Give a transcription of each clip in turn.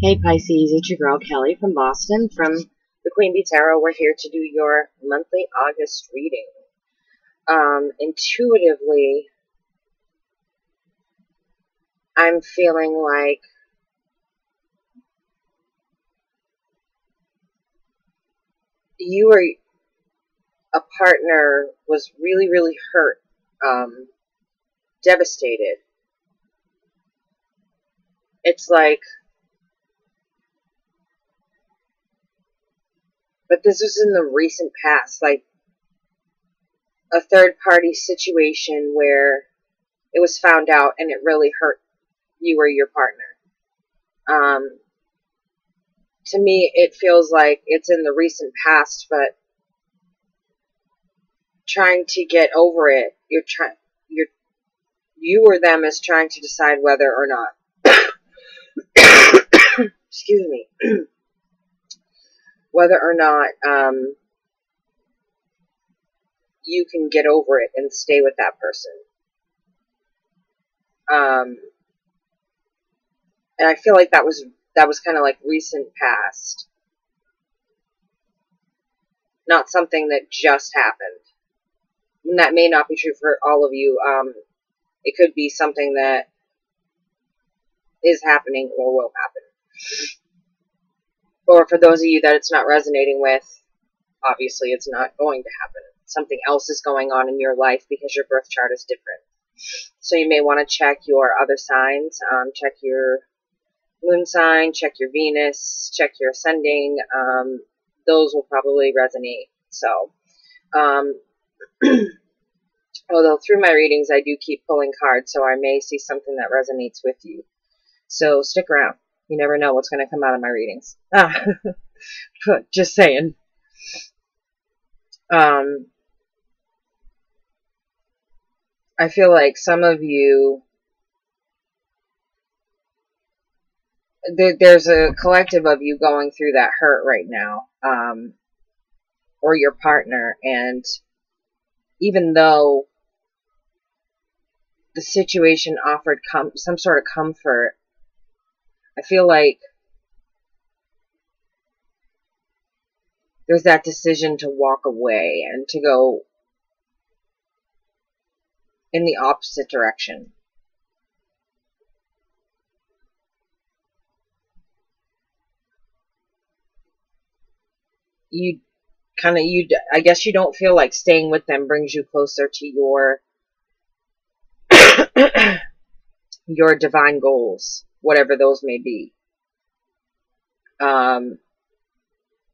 Hey Pisces, it's your girl Kelly from Boston from the Queen Bee Tarot. We're here to do your monthly August reading. Intuitively, I'm feeling like you or a partner was really, really hurt, devastated. It's like, but this was in the recent past, like a third party situation where it was found out and it really hurt you or your partner. To me, it feels like it's in the recent past, but trying to get over it. You or them is trying to decide whether or not, excuse me, whether or not you can get over it and stay with that person. And I feel like that was kind of like recent past, not something that just happened. And that may not be true for all of you. It could be something that is happening or will happen. Or for those of you that it's not resonating with, obviously it's not going to happen. Something else is going on in your life because your birth chart is different. So you may want to check your other signs, check your moon sign, check your Venus, check your ascending. Those will probably resonate. So, although through my readings I do keep pulling cards, so I may see something that resonates with you. So stick around. You never know what's going to come out of my readings. Just saying. I feel like some of you, there's a collective of you going through that hurt right now, or your partner, and even though the situation offered some sort of comfort, I feel like there's that decision to walk away and to go in the opposite direction. I guess you don't feel like staying with them brings you closer to your your divine goals, whatever those may be.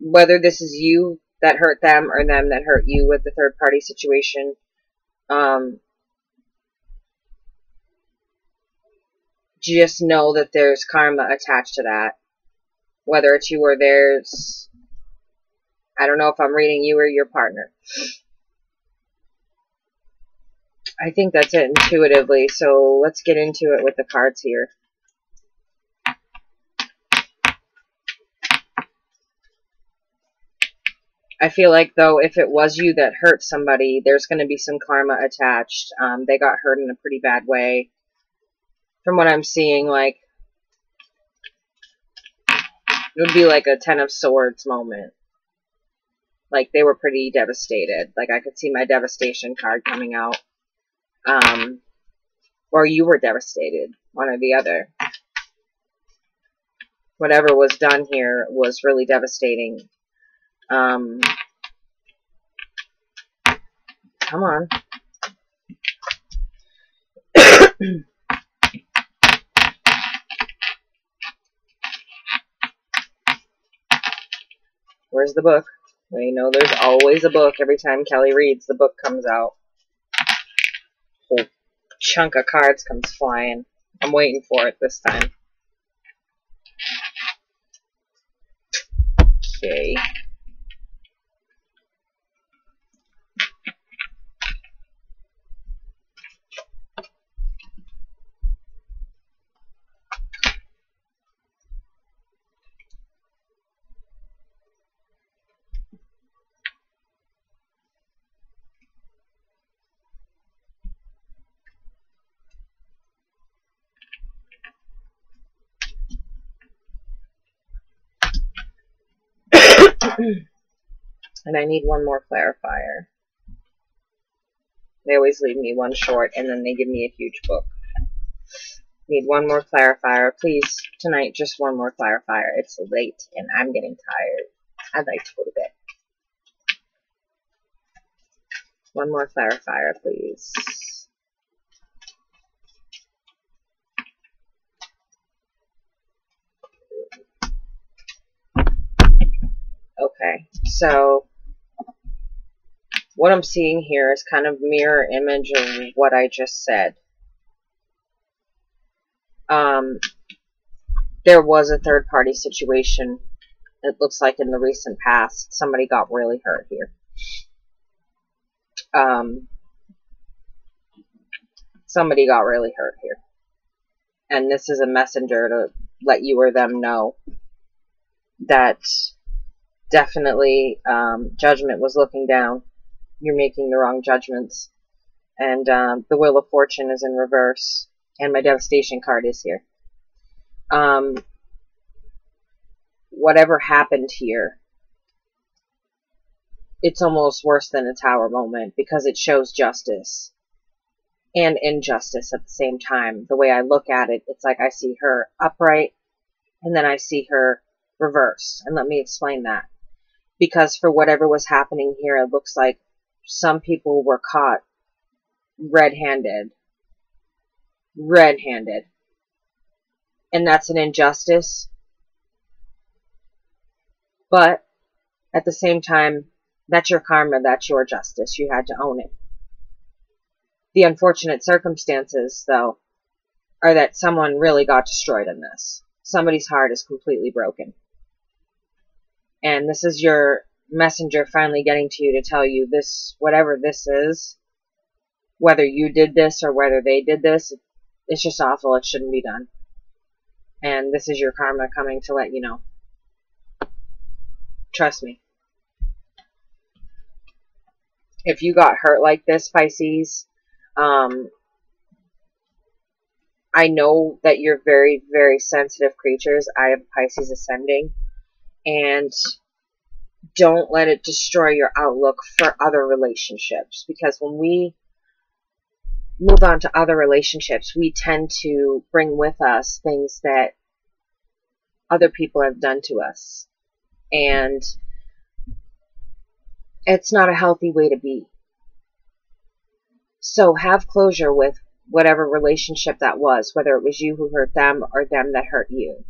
Whether this is you that hurt them or them that hurt you with the third party situation, just know that there's karma attached to that. Whether it's you or theirs, I don't know if I'm reading you or your partner. I think that's it intuitively, so let's get into it with the cards here. I feel like, though, if it was you that hurt somebody, there's going to be some karma attached. They got hurt in a pretty bad way. From what I'm seeing, like, it would be like a Ten of Swords moment. Like, they were pretty devastated. Like, I could see my devastation card coming out. Or you were devastated, one or the other. Whatever was done here was really devastating. Come on. Where's the book? Well, you know there's always a book. Every time Kelly reads, the book comes out. Whole chunk of cards comes flying. I'm waiting for it this time. Okay. And I need one more clarifier. They always leave me one short, and then they give me a huge book. Need one more clarifier. Please, tonight, just one more clarifier. It's late, and I'm getting tired. I'd like to go to bed. One more clarifier, please. Okay, so what I'm seeing here is kind of mirror image of what I just said. There was a third-party situation. It looks like in the recent past, somebody got really hurt here. Somebody got really hurt here. And this is a messenger to let you or them know that definitely judgment was looking down. You're making the wrong judgments. And the Wheel of Fortune is in reverse. And my devastation card is here. Whatever happened here, it's almost worse than a Tower moment because it shows justice and injustice at the same time. The way I look at it, it's like I see her upright and then I see her reverse. And let me explain that. Because for whatever was happening here, it looks like some people were caught red-handed. Red-handed. And that's an injustice. But at the same time, that's your karma, that's your justice. You had to own it. The unfortunate circumstances, though, are that someone really got destroyed in this. Somebody's heart is completely broken. And this is your messenger finally getting to you to tell you this, whatever this is, whether you did this or whether they did this, it's just awful. It shouldn't be done. And this is your karma coming to let you know. Trust me. If you got hurt like this, Pisces, I know that you're very, very sensitive creatures. I have Pisces ascending. And don't let it destroy your outlook for other relationships. Because when we move on to other relationships, we tend to bring with us things that other people have done to us. And it's not a healthy way to be. So have closure with whatever relationship that was, whether it was you who hurt them or them that hurt you.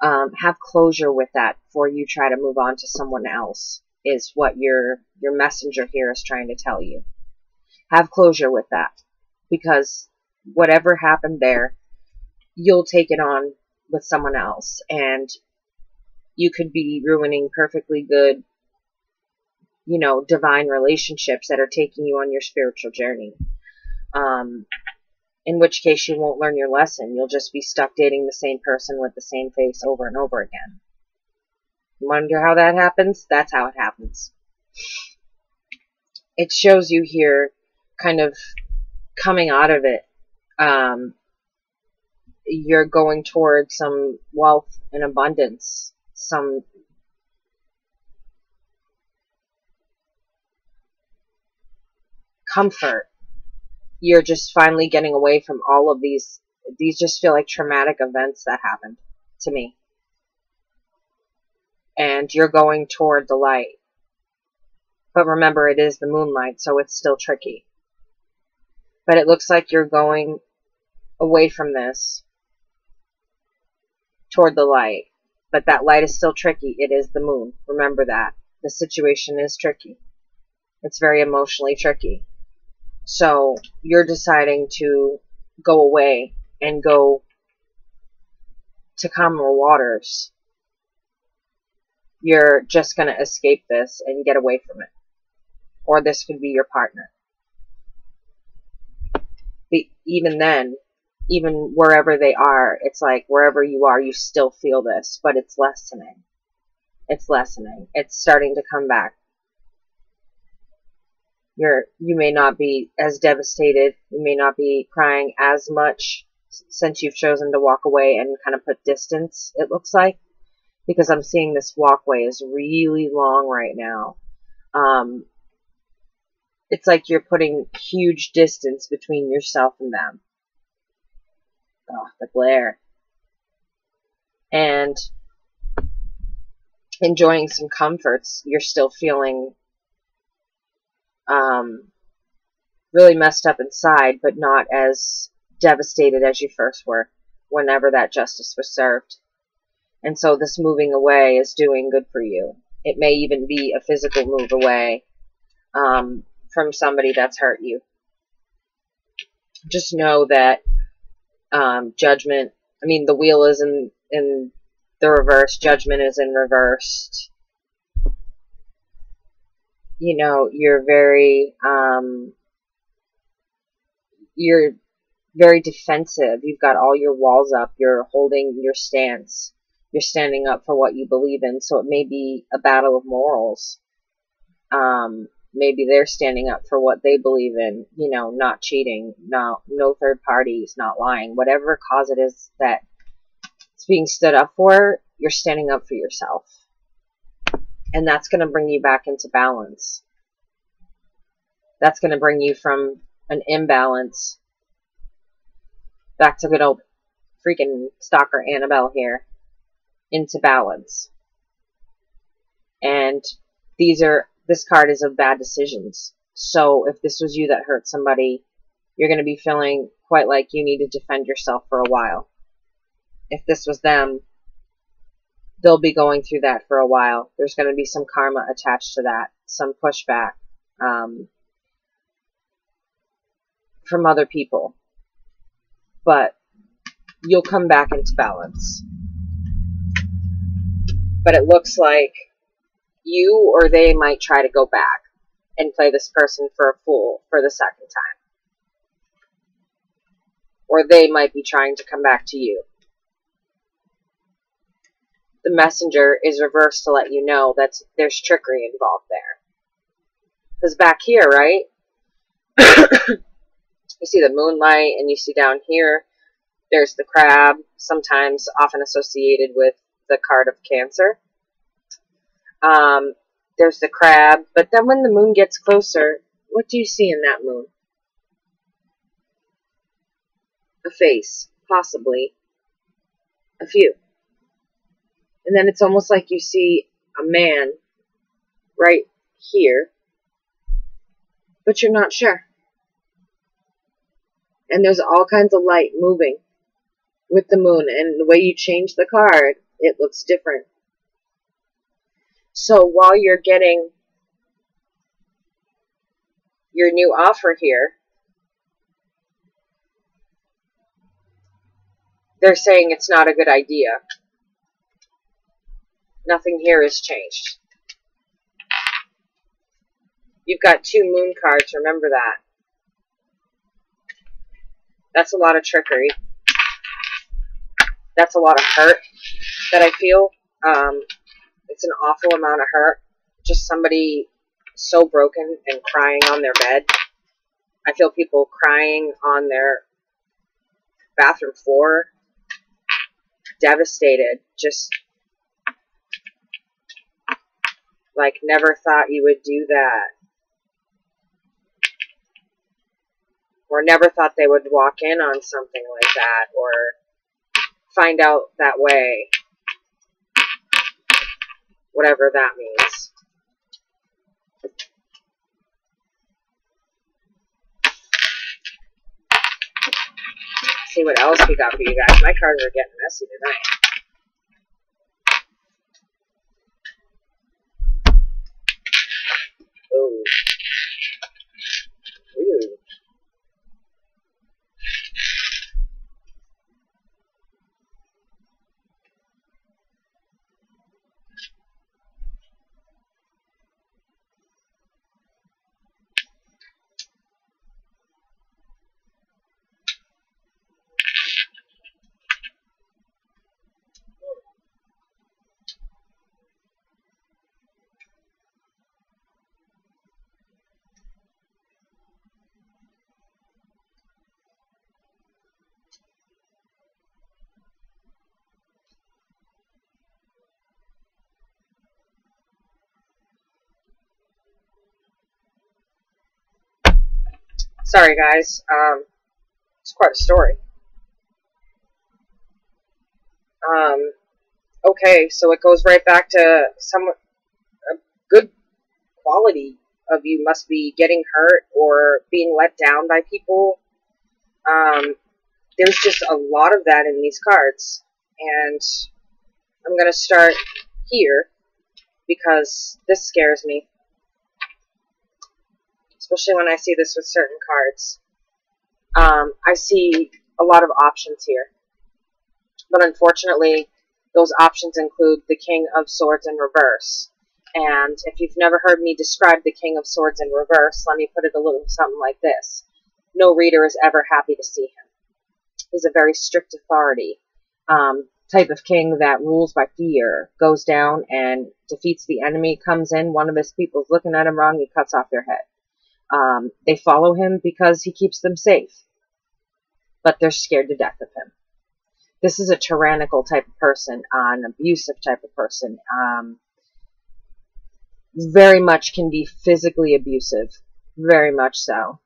Have closure with that before you try to move on to someone else, is what your messenger here is trying to tell you. Have closure with that, because whatever happened there, you'll take it on with someone else, and you could be ruining perfectly good, you know, divine relationships that are taking you on your spiritual journey. In which case you won't learn your lesson. You'll just be stuck dating the same person with the same face over and over again. Wonder how that happens? That's how it happens. It shows you here kind of coming out of it. You're going toward some wealth and abundance. Some comfort. You're just finally getting away from all of these. These just feel like traumatic events that happened to me. And you're going toward the light. But remember, it is the moonlight, so it's still tricky. But it looks like you're going away from this toward the light. But that light is still tricky. It is the moon. Remember that. The situation is tricky. It's very emotionally tricky. So you're deciding to go away and go to calmer waters. You're just going to escape this and get away from it. Or this could be your partner. Even then, even wherever they are, it's like wherever you are, you still feel this, but it's lessening. It's lessening. It's starting to come back. You may not be as devastated. You may not be crying as much since you've chosen to walk away and kind of put distance, it looks like. because I'm seeing this walkway is really long right now. It's like you're putting huge distance between yourself and them. Oh, the glare. And enjoying some comforts. You're still feeling really messed up inside, but not as devastated as you first were whenever that justice was served. And so this moving away is doing good for you. It may even be a physical move away from somebody that's hurt you. Just know that judgment, I mean, the wheel is in the reverse, judgment is in reversed. You know, you're very defensive. You've got all your walls up. You're holding your stance. You're standing up for what you believe in. So it may be a battle of morals. Maybe they're standing up for what they believe in. You know, not cheating, no third parties, not lying. Whatever cause it is that it's being stood up for, you're standing up for yourself. And that's going to bring you back into balance. That's going to bring you from an imbalance back to good old freaking stalker Annabelle here into balance. And this card is of bad decisions. So if this was you that hurt somebody, you're going to be feeling quite like you need to defend yourself for a while. If this was them, they'll be going through that for a while. There's going to be some karma attached to that, some pushback from other people. But you'll come back into balance. But it looks like you or they might try to go back and play this person for a fool for the second time. Or they might be trying to come back to you. The messenger is reversed to let you know that there's trickery involved there. Because back here, right? You see the moonlight, and you see down here, there's the crab, sometimes often associated with the card of Cancer. There's the crab, but then when the moon gets closer, what do you see in that moon? A face, possibly. A few. And then it's almost like you see a man right here, but you're not sure. And there's all kinds of light moving with the moon, and the way you change the card, it looks different. So while you're getting your new offer here, they're saying it's not a good idea. Nothing here has changed. You've got 2 moon cards, remember that. That's a lot of trickery. That's a lot of hurt that I feel. It's an awful amount of hurt. Just somebody so broken and crying on their bed. I feel people crying on their bathroom floor. Devastated. Just like never thought you would do that. Or never thought they would walk in on something like that, or find out that way. Whatever that means. See what else we got for you guys. My cards are getting messy tonight. Ooh. Ooh. Sorry, guys. It's quite a story. Okay, so it goes right back to a good quality of you must be getting hurt or being let down by people. There's just a lot of that in these cards. And I'm going to start here because this scares me. Especially when I see this with certain cards. I see a lot of options here. But unfortunately, those options include the King of Swords in reverse. And if you've never heard me describe the King of Swords in reverse, let me put it a little something like this. No reader is ever happy to see him. He's a very strict authority type of king that rules by fear, goes down and defeats the enemy, comes in, one of his people's looking at him wrong, he cuts off their head. They follow him because he keeps them safe, but they're scared to death of him. This is a tyrannical type of person, an abusive type of person. Very much can be physically abusive, very much so.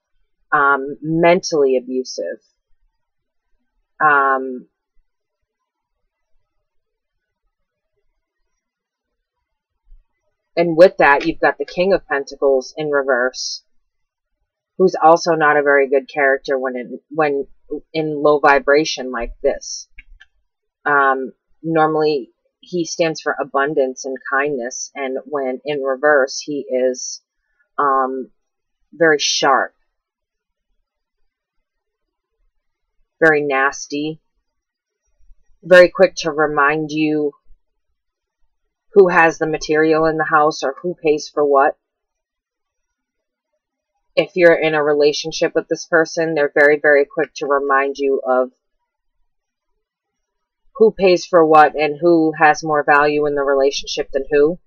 Mentally abusive. And with that, you've got the King of Pentacles in reverse, who's also not a very good character when in low vibration like this. Normally, he stands for abundance and kindness, and when in reverse, he is very sharp, very nasty, very quick to remind you who has the material in the house or who pays for what. If you're in a relationship with this person, they're very, very quick to remind you of who pays for what and who has more value in the relationship than who.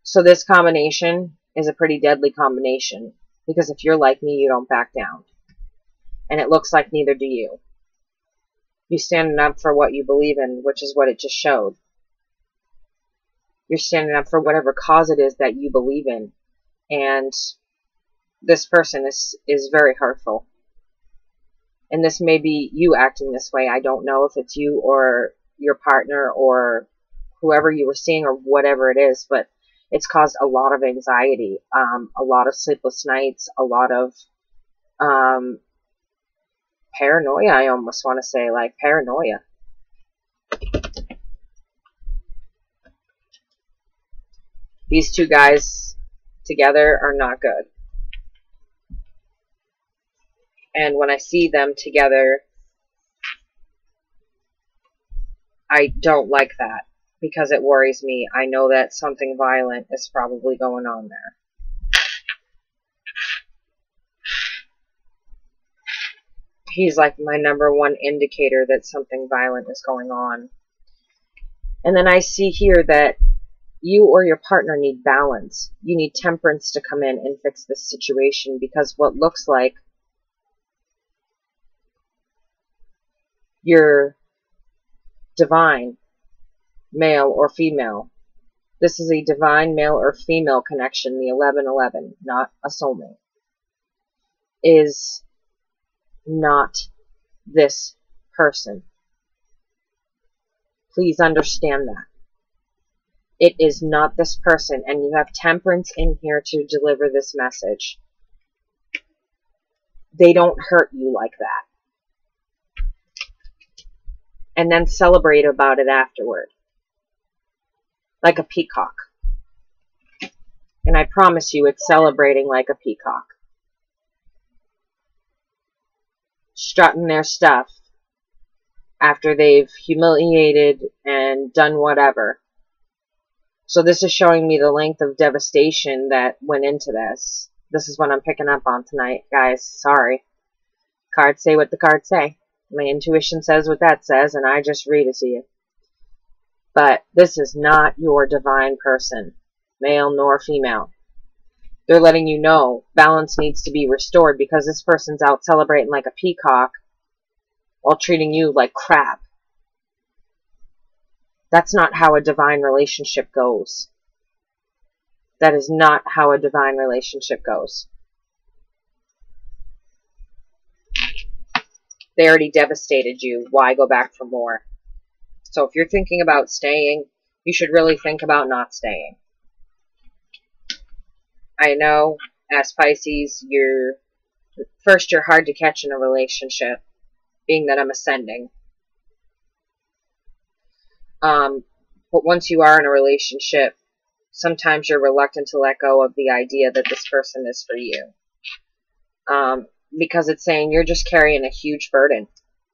So this combination is a pretty deadly combination, because if you're like me, you don't back down. And it looks like neither do you. You're standing up for what you believe in, which is what it just showed. You're standing up for whatever cause it is that you believe in. And this person is very hurtful. And this may be you acting this way. I don't know if it's you or your partner or whoever you were seeing or whatever it is, but it's caused a lot of anxiety, a lot of sleepless nights, a lot of paranoia, I almost want to say, like paranoia. These two guys together are not good. And when I see them together, I don't like that because it worries me. I know that something violent is probably going on there. He's like my #1 indicator that something violent is going on. And then I see here that you or your partner need balance. You need temperance to come in and fix this situation, because what looks like you're divine, male or female. This is a divine male or female connection, the 1111, not a soulmate, is not this person. Please understand that. It is not this person, and you have temperance in here to deliver this message. They don't hurt you like that. And then celebrate about it afterward. Like a peacock. And I promise you, it's celebrating like a peacock. Strutting their stuff after they've humiliated and done whatever. So this is showing me the length of devastation that went into this. This is what I'm picking up on tonight, guys. Sorry. Cards say what the cards say. My intuition says what that says, and I just read it to you. But this is not your divine person, male nor female. They're letting you know balance needs to be restored, because this person's out celebrating like a peacock while treating you like crap. That's not how a divine relationship goes. That is not how a divine relationship goes. They already devastated you. Why go back for more? So if you're thinking about staying, you should really think about not staying. I know, as Pisces, you're hard to catch in a relationship, being that I'm ascending. But once you are in a relationship, sometimes you're reluctant to let go of the idea that this person is for you. Because it's saying you're just carrying a huge burden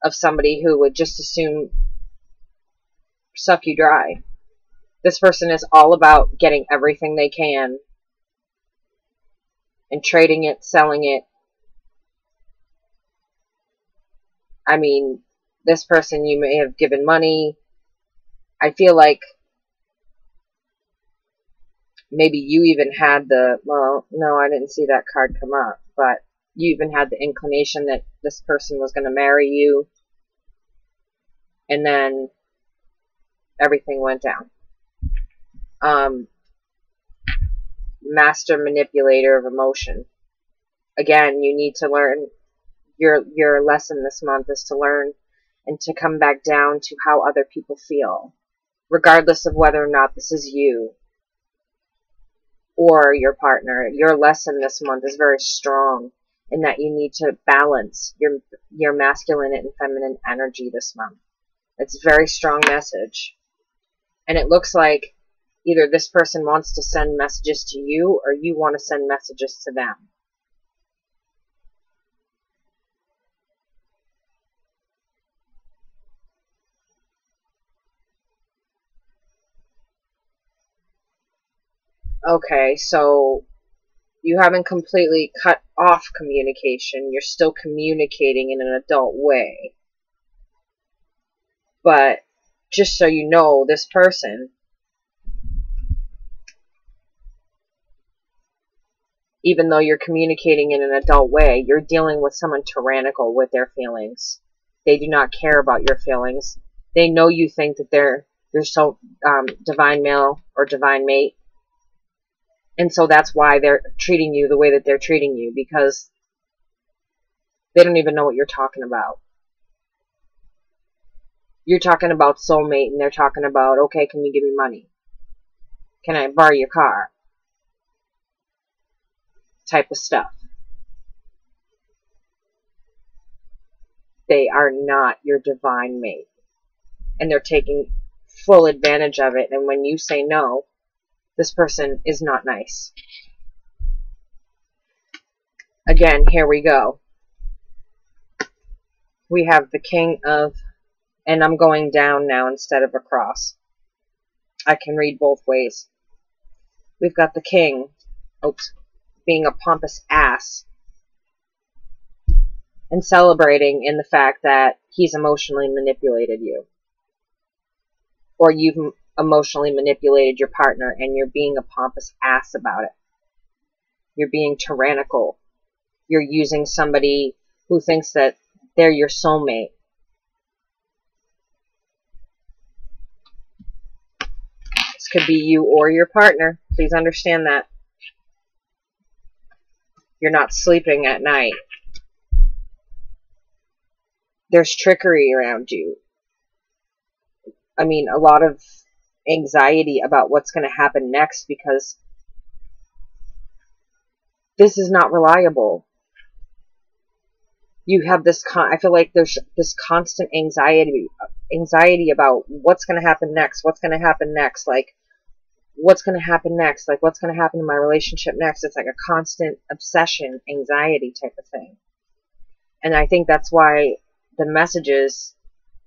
of somebody who would just assume suck you dry. This person is all about getting everything they can and trading it, selling it. I mean, this person you may have given money. I feel like maybe you even had well, no, I didn't see that card come up, but you even had the inclination that this person was going to marry you, and then everything went down. Master manipulator of emotion. Again, you need to learn. Your lesson this month is to learn and to come back down to how other people feel, regardless of whether or not this is you or your partner. Your lesson this month is very strong in that you need to balance your masculine and feminine energy this month. It's a very strong message. And it looks like either this person wants to send messages to you or you want to send messages to them. Okay, so you haven't completely cut off communication. You're still communicating in an adult way. But just so you know, this person, even though you're communicating in an adult way, you're dealing with someone tyrannical with their feelings. They do not care about your feelings. They know you think that you're so divine male or divine mate. And so that's why they're treating you the way that they're treating you, because they don't even know what you're talking about. You're talking about soulmate, and they're talking about, okay, can you give me money? Can I borrow your car? Type of stuff. They are not your divine mate. And they're taking full advantage of it. And when you say no, this person is not nice. Again, here we go. We have the King of, and I'm going down now instead of across. I can read both ways. We've got the King, being a pompous ass and celebrating in the fact that he's emotionally manipulated you. Or you've emotionally manipulated your partner and you're being a pompous ass about it. You're being tyrannical. You're using somebody who thinks that they're your soulmate. This could be you or your partner. Please understand that. You're not sleeping at night. There's trickery around you. I mean, a lot of anxiety about what's going to happen next, because this is not reliable. You have this, I feel like there's this constant anxiety about what's going to happen next, what's going to happen next, like, what's going to happen next, like, what's going to happen in my relationship next. It's like a constant obsession, anxiety type of thing. And I think that's why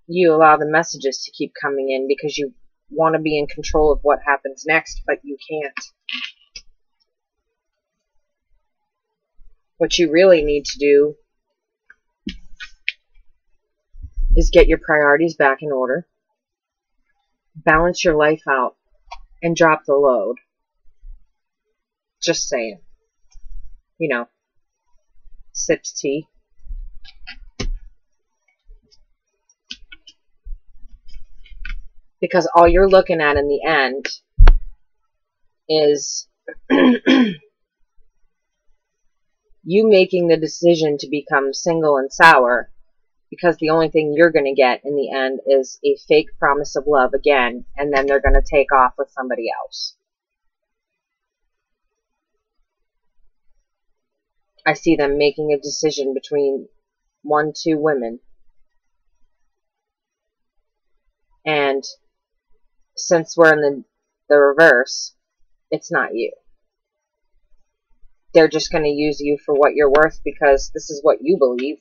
you allow the messages to keep coming in, because you want to be in control of what happens next, but you can't. What you really need to do is get your priorities back in order, balance your life out, and drop the load. Just saying. You know, sips tea. Because all you're looking at in the end is you making the decision to become single and sour, Because the only thing you're going to get in the end is a fake promise of love again, and then they're going to take off with somebody else. I see them making a decision between 2 women. And since we're in the reverse, it's not you. They're just going to use you for what you're worth because this is what you believe.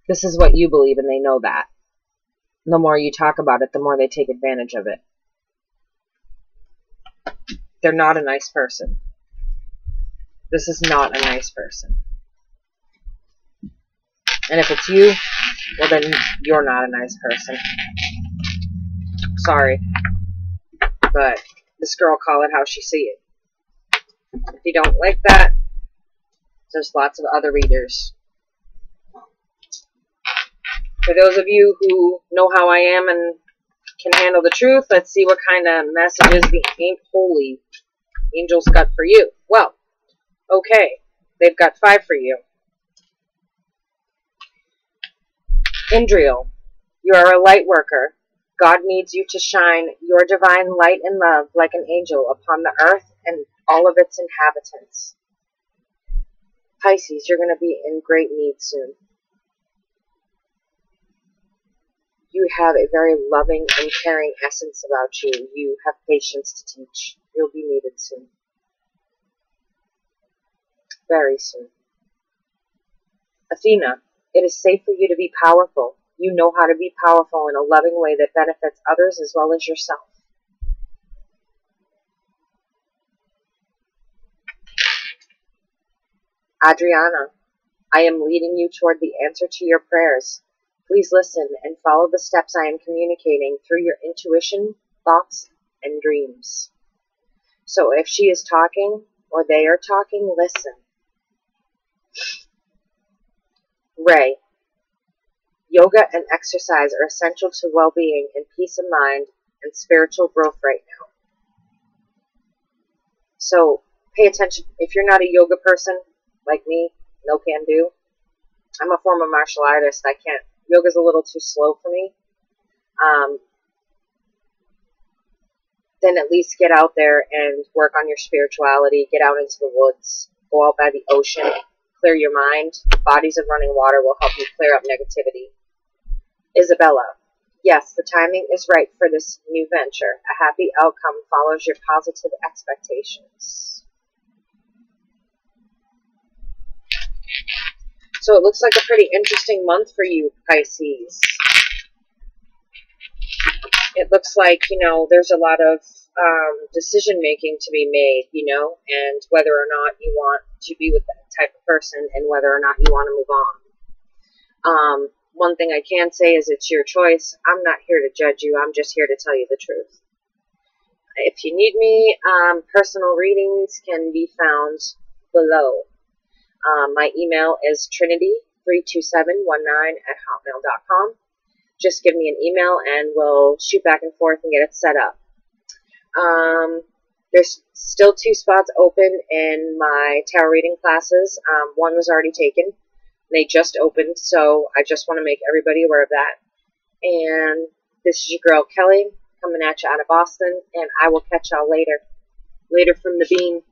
This is what you believe, and they know that. The more you talk about it, the more they take advantage of it. They're not a nice person. This is not a nice person. And if it's you, well then you're not a nice person. Sorry. But this girl, call it how she see it. If you don't like that, there's lots of other readers. For those of you who know how I am and can handle the truth, let's see what kind of messages the holy angels got for you. Well, okay, they've got 5 for you. Indriel, you are a light worker. God needs you to shine your divine light and love like an angel upon the earth and all of its inhabitants. Pisces, you're going to be in great need soon. You have a very loving and caring essence about you. You have patience to teach. You'll be needed soon. Very soon. Athena, it is safe for you to be powerful. You know how to be powerful in a loving way that benefits others as well as yourself. Adriana, I am leading you toward the answer to your prayers. Please listen and follow the steps I am communicating through your intuition, thoughts, and dreams. So if she is talking or they are talking, listen. Ray, yoga and exercise are essential to well-being and peace of mind and spiritual growth right now. So pay attention. If you're not a yoga person like me, no can do. I'm a former martial artist. I can't. Yoga's a little too slow for me. Then at least get out there and work on your spirituality. Get out into the woods. Go out by the ocean. Clear your mind. Bodies of running water will help you clear up negativity. Isabella, yes, the timing is right for this new venture. A happy outcome follows your positive expectations. So it looks like a pretty interesting month for you, Pisces. It looks like, there's a lot of decision making to be made, and whether or not you want to be with that type of person and whether or not you want to move on. One thing I can say is it's your choice. I'm not here to judge you. I'm just here to tell you the truth. If you need me, personal readings can be found below. My email is trinity32719@hotmail.com. Just give me an email and we'll shoot back and forth and get it set up. There's still 2 spots open in my tarot reading classes. One was already taken. They just opened, so I just want to make everybody aware of that. And this is your girl Kelly coming at you out of Boston, and I will catch y'all later. Later from the bean.